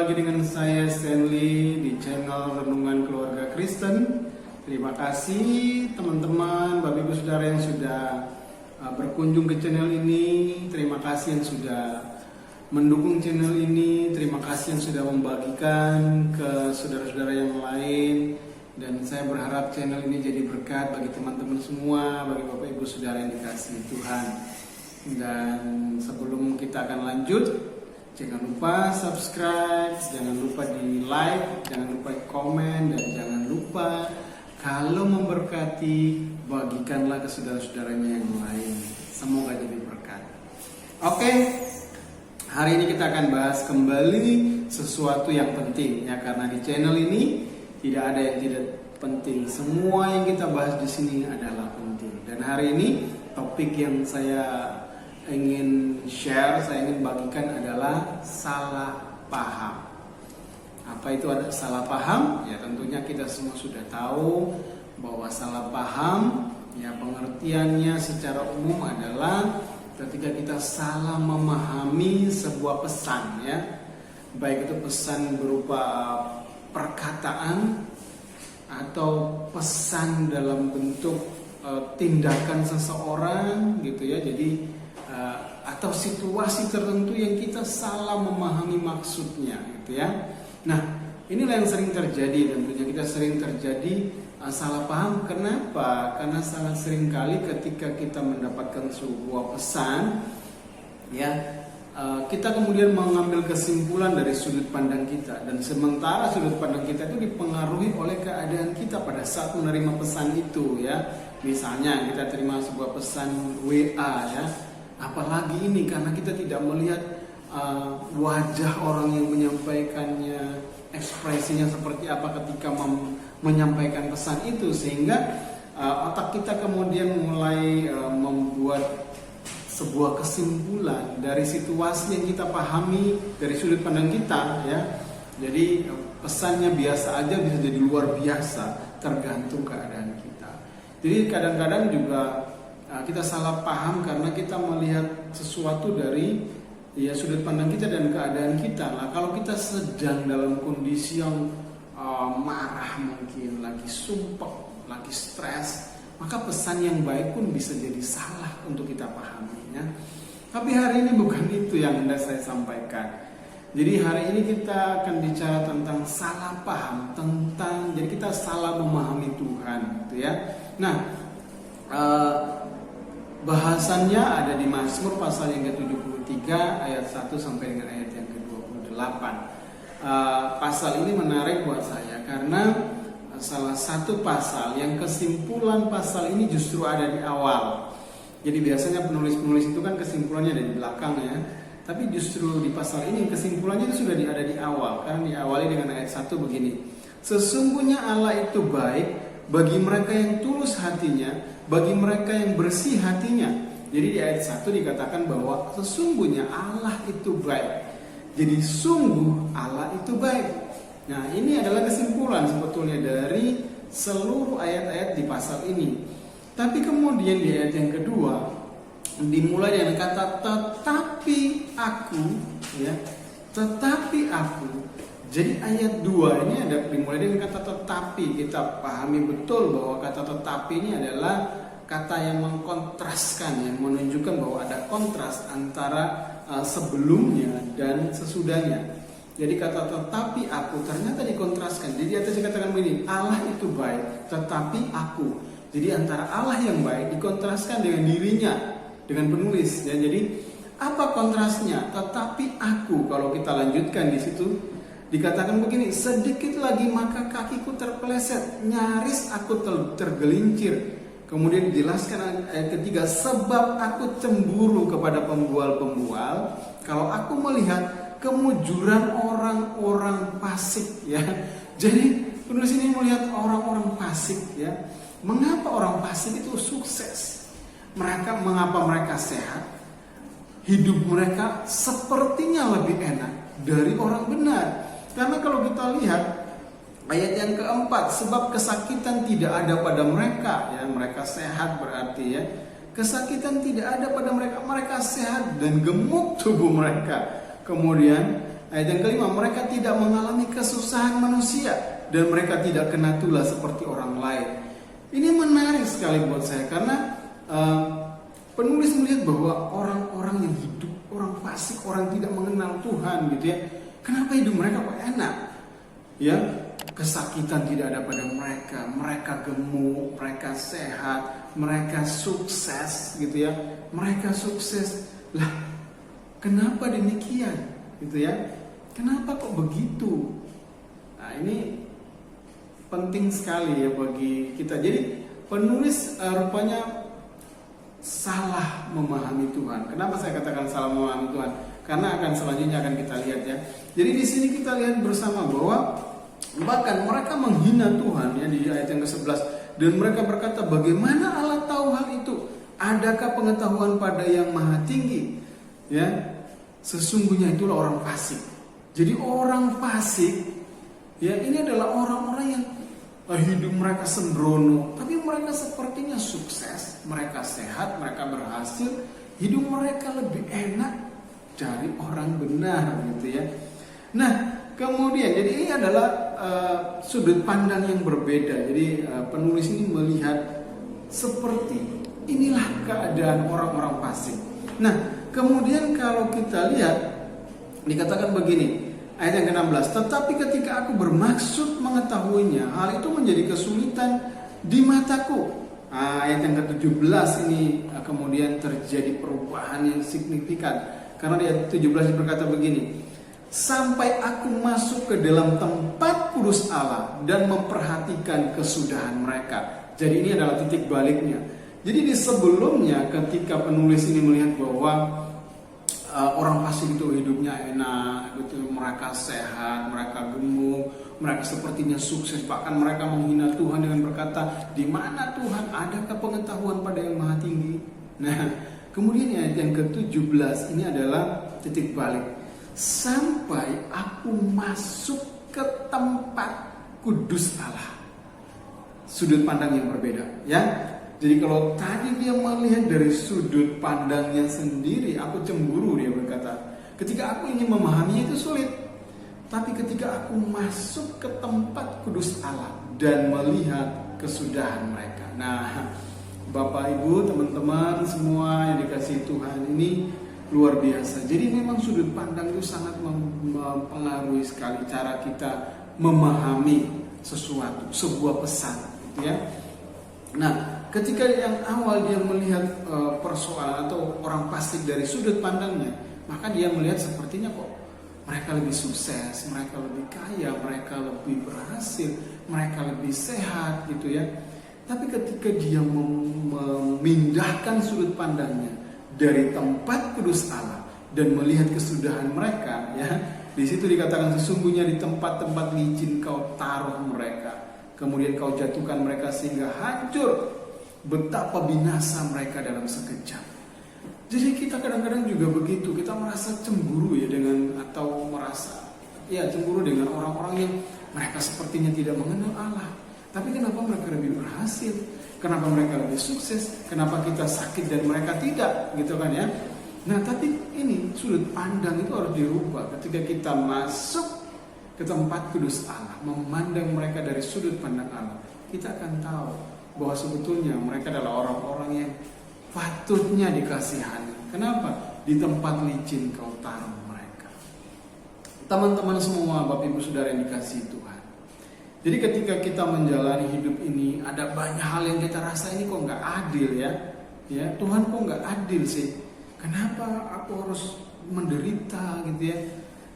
lagi dengan saya Stanley di channel Renungan Keluarga Kristen. Terima kasih teman-teman, Bapak Ibu Saudara yang sudah berkunjung ke channel ini. Terima kasih yang sudah mendukung channel ini. Terima kasih yang sudah membagikan ke saudara-saudara yang lain. Dan saya berharap channel ini jadi berkat bagi teman-teman semua, bagi Bapak Ibu Saudara yang dikasihi Tuhan. Dan sebelum kita akan lanjut, jangan lupa subscribe, jangan lupa di like, jangan lupa komen, dan jangan lupa kalau memberkati, bagikanlah ke saudara-saudaranya yang lain. Semoga jadi berkat. Oke, hari ini kita akan bahas kembali sesuatu yang penting ya, karena di channel ini tidak ada yang tidak penting. Semua yang kita bahas di sini adalah penting. Dan hari ini topik yang saya ingin share, saya ingin bagikan adalah salah paham. Apa itu ada salah paham? Ya tentunya kita semua sudah tahu bahwa salah paham ya pengertiannya secara umum adalah ketika kita salah memahami sebuah pesan ya. Baik itu pesan berupa perkataan atau pesan dalam bentuk tindakan seseorang gitu ya. Jadi atau situasi tertentu yang kita salah memahami maksudnya gitu ya. Nah, inilah yang sering terjadi, tentunya kita sering terjadi salah paham. Kenapa? Karena sangat sering kali ketika kita mendapatkan sebuah pesan ya, kita kemudian mengambil kesimpulan dari sudut pandang kita, dan sementara sudut pandang kita itu dipengaruhi oleh keadaan kita pada saat menerima pesan itu ya. Misalnya kita terima sebuah pesan WA ya, apalagi ini karena kita tidak melihat wajah orang yang menyampaikannya, ekspresinya seperti apa ketika menyampaikan pesan itu, sehingga otak kita kemudian mulai membuat sebuah kesimpulan dari situasi yang kita pahami dari sudut pandang kita ya. Jadi pesannya biasa aja bisa jadi luar biasa, tergantung keadaan kita. Jadi kadang-kadang juga kita salah paham karena kita melihat sesuatu dari ya sudut pandang kita dan keadaan kita. Nah, kalau kita sedang dalam kondisi yang marah, mungkin lagi sumpah, lagi stres, maka pesan yang baik pun bisa jadi salah untuk kita pahami ya. Tapi hari ini bukan itu yang hendak saya sampaikan. Jadi hari ini kita akan bicara tentang salah paham, tentang jadi kita salah memahami Tuhan gitu ya. Nah, bahasannya ada di Mazmur pasal yang ke-73 ayat 1 sampai dengan ayat yang ke-28. Pasal ini menarik buat saya karena salah satu pasal yang kesimpulan pasal ini justru ada di awal. Jadi biasanya penulis-penulis itu kan kesimpulannya ada di belakang ya. Tapi justru di pasal ini kesimpulannya itu sudah ada di awal. Karena diawali dengan ayat 1 begini. Sesungguhnya Allah itu baik bagi mereka yang tulus hatinya, bagi mereka yang bersih hatinya. Jadi di ayat 1 dikatakan bahwa sesungguhnya Allah itu baik. Jadi sungguh Allah itu baik. Nah, ini adalah kesimpulan sebetulnya dari seluruh ayat-ayat di pasal ini. Tapi kemudian di ayat yang kedua dimulai dengan kata tetapi aku ya, tetapi aku. Jadi ayat 2 ini ada dimulai dengan kata tetapi. Kita pahami betul bahwa kata tetapi ini adalah kata yang mengkontraskan, yang menunjukkan bahwa ada kontras antara sebelumnya dan sesudahnya. Jadi kata tetapi aku ternyata dikontraskan. Jadi atas dikatakan begini, Allah itu baik tetapi aku. Jadi antara Allah yang baik dikontraskan dengan dirinya, dengan penulis ya. Jadi apa kontrasnya? Tetapi aku, kalau kita lanjutkan di situ dikatakan begini, sedikit lagi maka kakiku terpeleset, nyaris aku tergelincir. Kemudian dijelaskan ayat ketiga, sebab aku cemburu kepada pembual-pembual kalau aku melihat kemujuran orang-orang fasik ya. Jadi penulis ini melihat orang-orang fasik ya. Mengapa orang fasik itu sukses? Mengapa mereka sehat? Hidup mereka sepertinya lebih enak dari orang benar. Karena kalau kita lihat ayat yang keempat, sebab kesakitan tidak ada pada mereka ya, mereka sehat berarti ya. Kesakitan tidak ada pada mereka, mereka sehat dan gemuk tubuh mereka. Kemudian Ayat yang kelima, mereka tidak mengalami kesusahan manusia dan mereka tidak kena tulah seperti orang lain. Ini menarik sekali buat saya karena penulis melihat bahwa orang-orang yang hidup, orang fasik, orang tidak mengenal Tuhan gitu ya, kenapa hidup mereka kok enak? Ya, kesakitan tidak ada pada mereka, mereka gemuk, mereka sehat, mereka sukses gitu ya, mereka sukses. Lah, kenapa demikian? Gitu ya? Kenapa kok begitu? Nah, ini penting sekali ya bagi kita. Jadi penulis rupanya salah memahami Tuhan. Kenapa saya katakan salah memahami Tuhan? Karena akan selanjutnya akan kita lihat ya. Jadi di sini kita lihat bersama bahwa bahkan mereka menghina Tuhan ya di ayat yang ke-11, dan mereka berkata, bagaimana Allah tahu hal itu? Adakah pengetahuan pada yang maha tinggi? Ya, sesungguhnya itulah orang fasik. Jadi orang fasik ya ini adalah orang-orang yang hidup mereka sembrono, tapi mereka sepertinya sukses, mereka sehat, mereka berhasil, hidup mereka lebih enak dari orang benar gitu ya. Nah, kemudian jadi ini adalah sudut pandang yang berbeda. Jadi penulis ini melihat seperti inilah keadaan orang-orang fasik. Nah, kemudian kalau kita lihat dikatakan begini, ayat yang ke-16, tetapi ketika aku bermaksud mengetahuinya, hal itu menjadi kesulitan di mataku. Ayat yang ke-17 ini kemudian terjadi perubahan yang signifikan, karena di ayat 17 berkata begini, sampai aku masuk ke dalam tempat kudus Allah dan memperhatikan kesudahan mereka. Jadi ini adalah titik baliknya. Jadi di sebelumnya ketika penulis ini melihat bahwa orang fasik itu hidupnya enak, gitu, mereka sehat, mereka gemuk, mereka sepertinya sukses, bahkan mereka menghina Tuhan dengan berkata, di mana Tuhan, adakah pengetahuan pada yang maha tinggi? Nah, kemudian ayat yang ke-17 ini adalah titik balik. Sampai aku masuk ke tempat kudus Allah. Sudut pandang yang berbeda, ya. Jadi kalau tadi dia melihat dari sudut pandangnya sendiri, aku cemburu, dia berkata. Ketika aku ingin memahaminya itu sulit. Tapi ketika aku masuk ke tempat kudus Allah dan melihat kesudahan mereka. Nah, Bapak Ibu, teman-teman semua yang dikasihi Tuhan, ini luar biasa. Jadi memang sudut pandang itu sangat mempengaruhi sekali cara kita memahami sesuatu, sebuah pesan, gitu ya. Nah, ketika yang awal dia melihat persoalan atau orang fasik dari sudut pandangnya, maka dia melihat sepertinya kok mereka lebih sukses, mereka lebih kaya, mereka lebih berhasil, mereka lebih sehat gitu ya. Tapi ketika dia memindahkan sudut pandangnya dari tempat kudus Allah dan melihat kesudahan mereka, ya, di situ dikatakan sesungguhnya di tempat-tempat licin kau taruh mereka. Kemudian kau jatuhkan mereka sehingga hancur. Betapa binasa mereka dalam sekejap. Jadi kita kadang-kadang juga begitu. Kita merasa cemburu ya dengan, atau merasa ya cemburu dengan orang-orang yang mereka sepertinya tidak mengenal Allah. Tapi kenapa mereka lebih berhasil? Kenapa mereka lebih sukses? Kenapa kita sakit dan mereka tidak? Gitu kan ya. Nah, tapi ini sudut pandang itu harus dirubah ketika kita masuk ke tempat kudus Allah, memandang mereka dari sudut pandang Allah, kita akan tahu bahwa sebetulnya mereka adalah orang-orang yang patutnya dikasihani. Kenapa? Di tempat licin kau taruh mereka. Teman-teman semua, Bapak Ibu Saudara yang dikasihi Tuhan. Jadi ketika kita menjalani hidup ini, ada banyak hal yang kita rasa ini kok nggak adil ya. Ya, Tuhan kok nggak adil sih? Kenapa aku harus menderita gitu ya?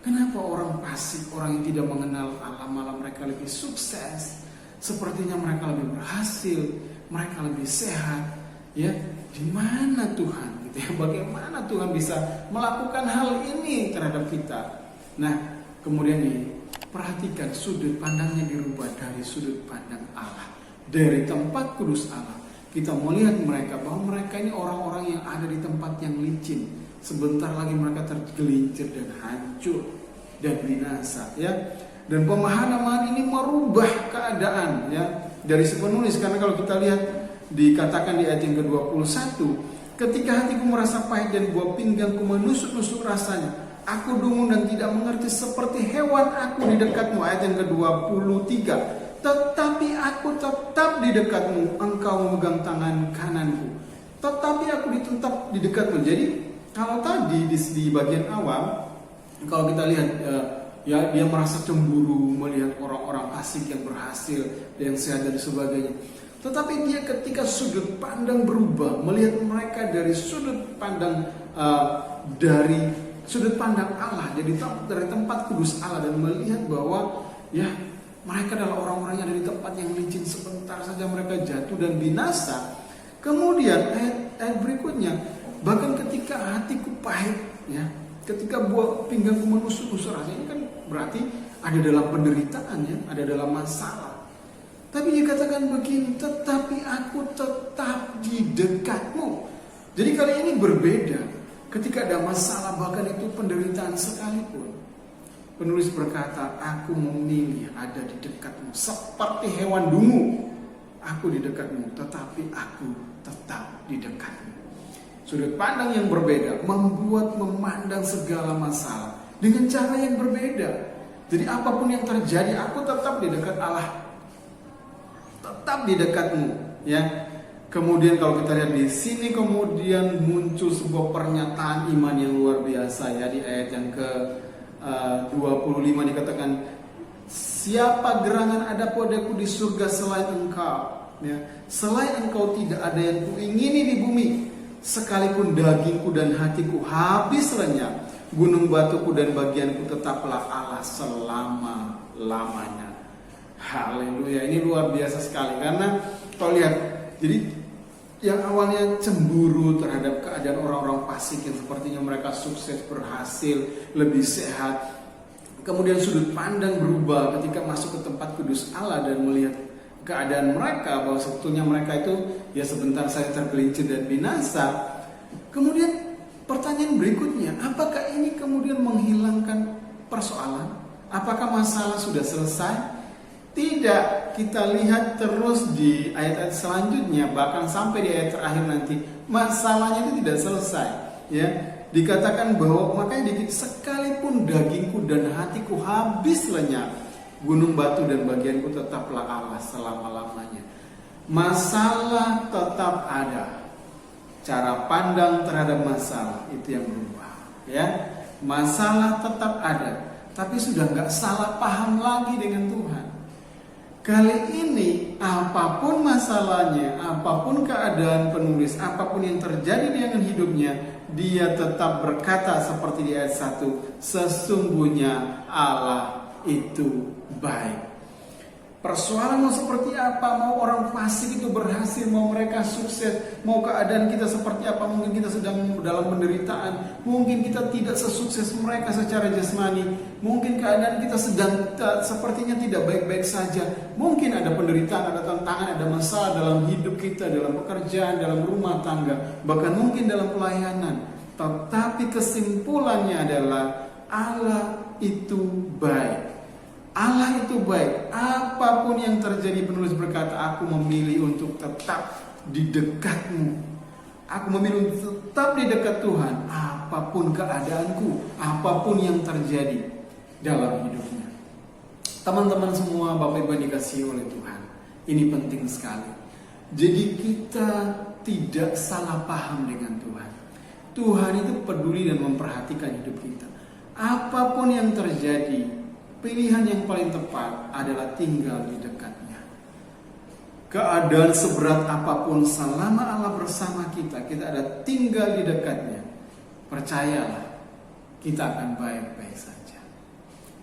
Kenapa orang fasik, orang yang tidak mengenal Allah malah mereka lebih sukses? Sepertinya mereka lebih berhasil, mereka lebih sehat. Ya, di mana Tuhan? Gitu ya. Bagaimana Tuhan bisa melakukan hal ini terhadap kita? Nah, kemudian ini perhatikan sudut pandangnya dirubah dari sudut pandang Allah, dari tempat kudus Allah. Kita melihat mereka bahwa mereka ini orang-orang yang ada di tempat yang licin. Sebentar lagi mereka tergelincir dan hancur dan binasa, ya. Dan pemahaman ini merubah keadaan, ya, dari si penulis. Karena kalau kita lihat dikatakan di ayat yang ke-21, ketika hatiku merasa pahit dan buah pinggangku menusuk-nusuk rasanya, aku dungu dan tidak mengerti, seperti hewan aku di dekatmu. Ayat yang ke-23. Tetapi aku tetap di dekatmu, engkau memegang tangan kananku. Tetapi aku tetap di dekatmu. Jadi kalau tadi di bagian awal, kalau kita lihat ya, dia merasa cemburu melihat orang-orang fasik yang berhasil, yang sehat dan sebagainya. Tetapi dia ketika sudut pandang berubah, melihat mereka dari sudut pandang Allah, jadi dari tempat kudus Allah, dan melihat bahwa ya mereka adalah orang-orang yang ada di tempat yang licin, sebentar saja mereka jatuh dan binasa. Kemudian ayat berikutnya, bahkan ketika hatiku pahit, ya, ketika buah pinggangku menusuk-nusuk, rasanya kan berarti ada dalam penderitaan, ya, ada dalam masalah. Tapi dia katakan begini, tetapi aku tetap di dekatmu. Jadi kali ini berbeda. Ketika ada masalah, bahkan itu penderitaan sekalipun, penulis berkata, aku memilih ada di dekatmu. Seperti hewan dungu, aku di dekatmu, tetapi aku tetap di dekatmu. Sudut pandang yang berbeda membuat memandang segala masalah dengan cara yang berbeda. Jadi apapun yang terjadi, aku tetap di dekat Allah, tetap di dekatmu, ya. Kemudian kalau kita lihat di sini, kemudian muncul sebuah pernyataan iman yang luar biasa, ya, di ayat yang ke-25 dikatakan, siapa gerangan ada padaku di surga selain engkau, ya. Selain engkau tidak ada yang kuingini di bumi, sekalipun dagingku dan hatiku habis lenyap, gunung batuku dan bagianku tetaplah Allah selama-lamanya. Haleluya, ini luar biasa sekali. Karena kalau lihat, jadi yang awalnya cemburu terhadap keadaan orang-orang fasik yang sepertinya mereka sukses, berhasil, lebih sehat, kemudian sudut pandang berubah ketika masuk ke tempat kudus Allah dan melihat keadaan mereka, bahwa sebetulnya mereka itu ya sebentar saja tergelincir dan binasa. Kemudian pertanyaan berikutnya, apakah ini kemudian menghilangkan persoalan? Apakah masalah sudah selesai? Tidak, kita lihat terus di ayat-ayat selanjutnya, bahkan sampai di ayat terakhir nanti, masalahnya itu tidak selesai, ya. Dikatakan bahwa makanya sekalipun dagingku dan hatiku habis lenyap, gunung batu dan bagianku tetaplah Allah selama-lamanya. Masalah tetap ada, cara pandang terhadap masalah itu yang berubah, ya. Masalah tetap ada, tapi sudah nggak salah paham lagi dengan Tuhan. Kali ini apapun masalahnya, apapun keadaan penulis, apapun yang terjadi dengan hidupnya, dia tetap berkata seperti di ayat 1, sesungguhnya Allah itu baik. Persoalan mau seperti apa, mau orang fasik itu berhasil, mau mereka sukses, mau keadaan kita seperti apa, mungkin kita sedang dalam penderitaan, mungkin kita tidak sesukses mereka secara jasmani, mungkin keadaan kita sedang sepertinya tidak baik-baik saja, mungkin ada penderitaan, ada tantangan, ada masalah dalam hidup kita, dalam pekerjaan, dalam rumah tangga, bahkan mungkin dalam pelayanan. Tetapi kesimpulannya adalah Allah itu baik. Allah itu baik. Apapun yang terjadi, penulis berkata, aku memilih untuk tetap di dekatmu. Aku memilih untuk tetap di dekat Tuhan. Apapun keadaanku, apapun yang terjadi dalam hidupnya. Teman-teman semua, Bapak Ibu dikasihi oleh Tuhan, ini penting sekali. Jadi kita tidak salah paham dengan Tuhan. Tuhan itu peduli dan memperhatikan hidup kita. Apapun yang terjadi, pilihan yang paling tepat adalah tinggal di dekatnya. Keadaan seberat apapun, selama Allah bersama kita, kita ada tinggal di dekatnya, percayalah, kita akan baik-baik saja.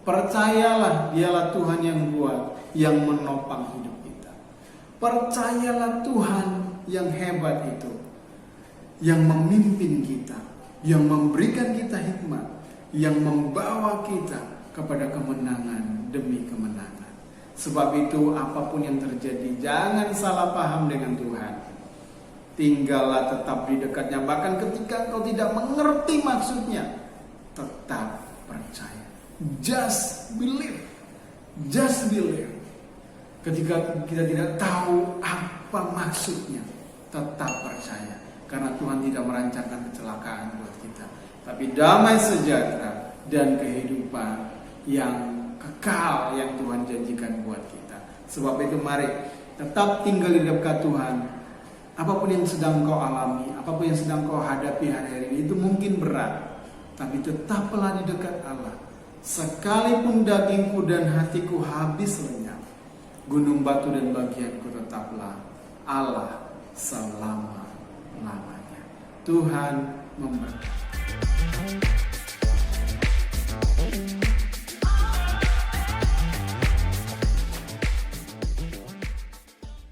Percayalah, dialah Tuhan yang kuat, yang menopang hidup kita. Percayalah Tuhan yang hebat itu, yang memimpin kita, yang memberikan kita hikmat, yang membawa kita kepada kemenangan demi kemenangan. Sebab itu apapun yang terjadi, jangan salah paham dengan Tuhan. Tinggallah tetap di dekatnya. Bahkan ketika engkau tidak mengerti maksudnya, tetap percaya. Just believe. Just believe. Ketika kita tidak tahu apa maksudnya, tetap percaya. Karena Tuhan tidak merancangkan kecelakaan buat kita, tapi damai sejahtera dan kehidupan yang kekal yang Tuhan janjikan buat kita. Sebab itu mari tetap tinggal di dekat Tuhan. Apapun yang sedang kau alami, apapun yang sedang kau hadapi hari-hari ini, itu mungkin berat, tapi tetaplah di dekat Allah. Sekalipun dagingku dan hatiku habis lenyap, gunung batu dan bagianku tetaplah Allah selama-lamanya. Tuhan memberkati.